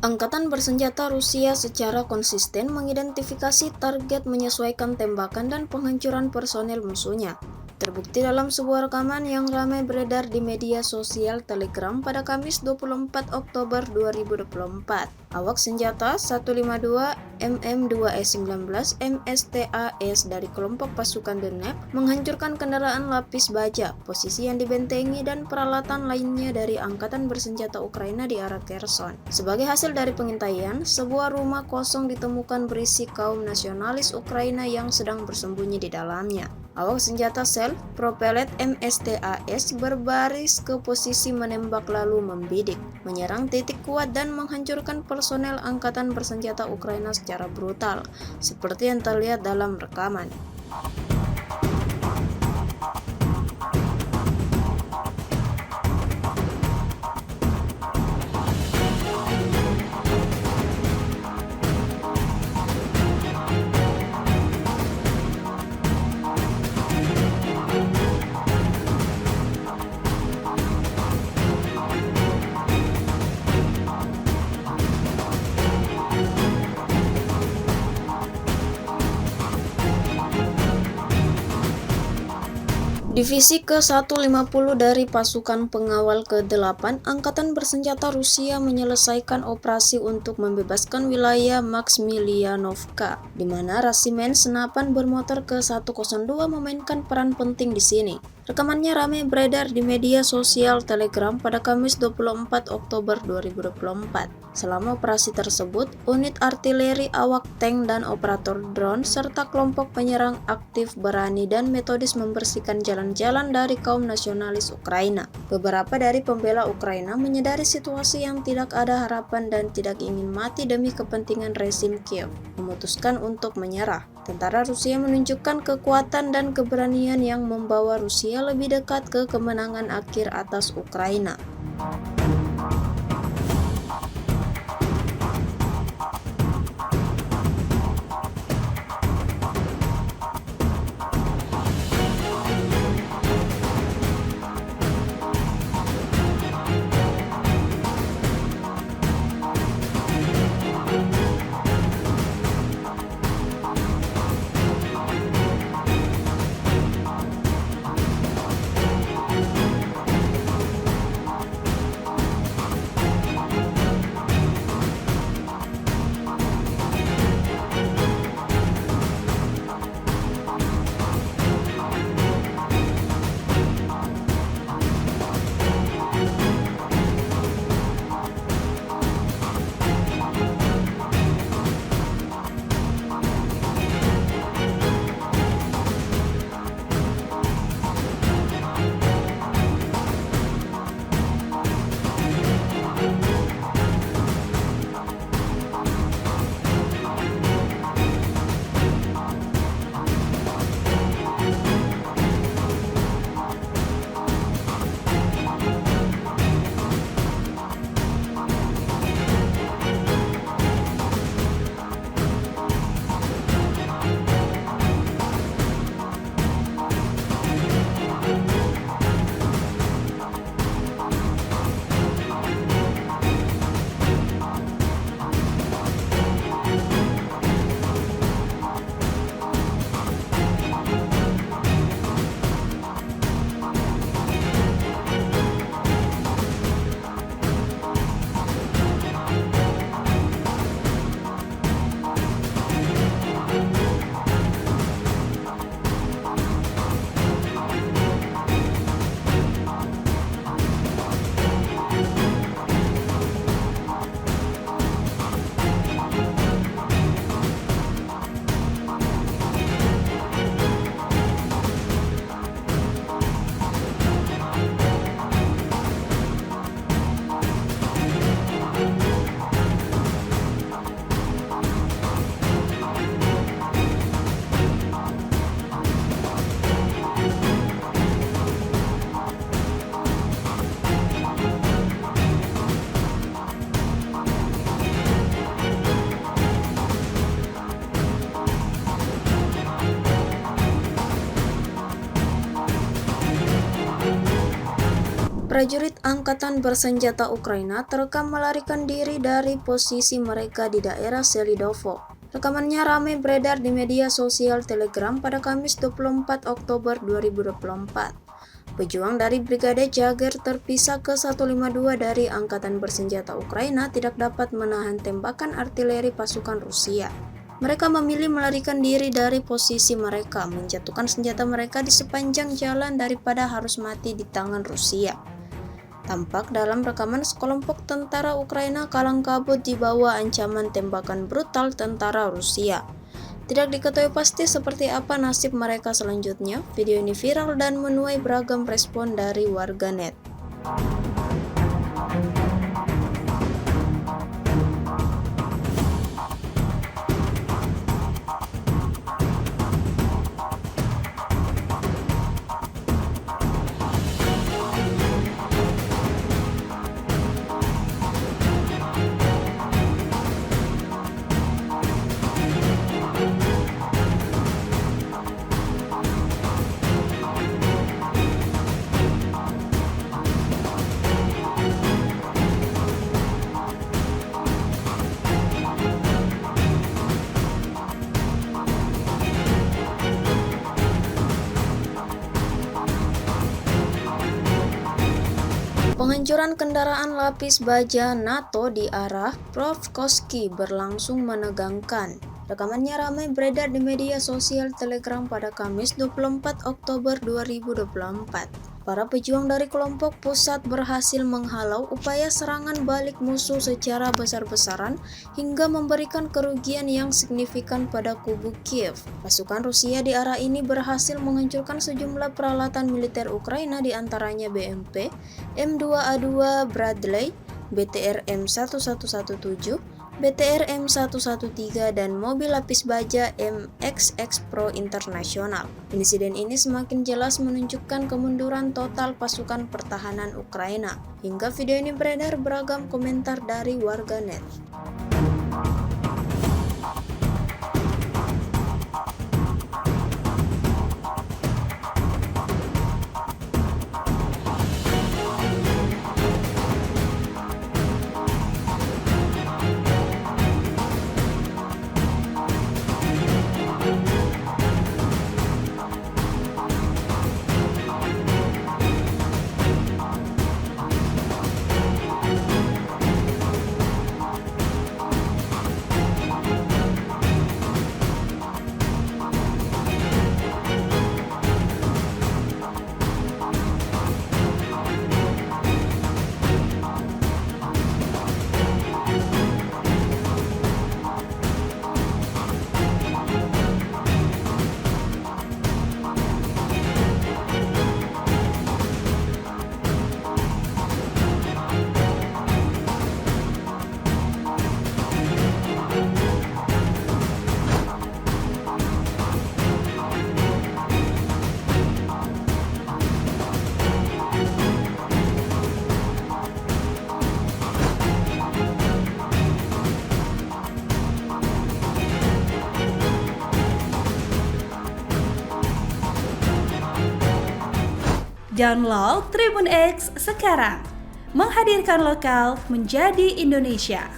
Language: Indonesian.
Angkatan bersenjata Rusia secara konsisten mengidentifikasi target, menyesuaikan tembakan dan penghancuran personel musuhnya. Terbukti dalam sebuah rekaman yang ramai beredar di media sosial Telegram pada Kamis 24 Oktober 2024. Awak senjata 152 MM2S19 MSTAS dari kelompok pasukan Donetsk menghancurkan kendaraan lapis baja, posisi yang dibentengi dan peralatan lainnya dari angkatan bersenjata Ukraina di arah Kherson. Sebagai hasil dari pengintaian, sebuah rumah kosong ditemukan berisi kaum nasionalis Ukraina yang sedang bersembunyi di dalamnya. Awak senjata self-propelled MSTAS berbaris ke posisi menembak lalu membidik, menyerang titik kuat dan menghancurkan personel angkatan bersenjata Ukraina secara brutal, seperti yang terlihat dalam rekaman. Divisi ke-150 dari pasukan pengawal ke-8 Angkatan Bersenjata Rusia menyelesaikan operasi untuk membebaskan wilayah Maxmilianovka, di mana resimen senapan bermotor ke-102 memainkan peran penting di sini. Rekamannya ramai beredar di media sosial Telegram pada Kamis 24 Oktober 2024. Selama operasi tersebut, unit artileri, awak tank, dan operator drone serta kelompok penyerang aktif berani dan metodis membersihkan jalan-jalan dari kaum nasionalis Ukraina. Beberapa dari pembela Ukraina menyadari situasi yang tidak ada harapan dan tidak ingin mati demi kepentingan rezim Kiev, memutuskan untuk menyerah. Tentara Rusia menunjukkan kekuatan dan keberanian yang membawa Rusia lebih dekat ke kemenangan akhir atas Ukraina. Prajurit Angkatan Bersenjata Ukraina terekam melarikan diri dari posisi mereka di daerah Selidovo. Rekamannya ramai beredar di media sosial Telegram pada Kamis 24 Oktober 2024. Pejuang dari Brigade Jager terpisah ke-152 dari Angkatan Bersenjata Ukraina tidak dapat menahan tembakan artileri pasukan Rusia. Mereka memilih melarikan diri dari posisi mereka, menjatuhkan senjata mereka di sepanjang jalan daripada harus mati di tangan Rusia. Tampak dalam rekaman sekelompok tentara Ukraina kalang kabut di bawah ancaman tembakan brutal tentara Rusia. Tidak diketahui pasti seperti apa nasib mereka selanjutnya. Video ini viral dan menuai beragam respon dari warganet. Penghancuran kendaraan lapis baja NATO di arah Pokrovskoye berlangsung menegangkan. Rekamannya ramai beredar di media sosial Telegram pada Kamis 24 Oktober 2024. Para pejuang dari kelompok pusat berhasil menghalau upaya serangan balik musuh secara besar-besaran hingga memberikan kerugian yang signifikan pada kubu Kiev. Pasukan Rusia di arah ini berhasil menghancurkan sejumlah peralatan militer Ukraina, di antaranya BMP, M2A2 Bradley, BTR M1117, BTR M113 dan mobil lapis baja MXX Pro Internasional. Insiden ini semakin jelas menunjukkan kemunduran total pasukan pertahanan Ukraina. Hingga video ini beredar beragam komentar dari warganet. Download Tribun X sekarang, menghadirkan lokal menjadi Indonesia.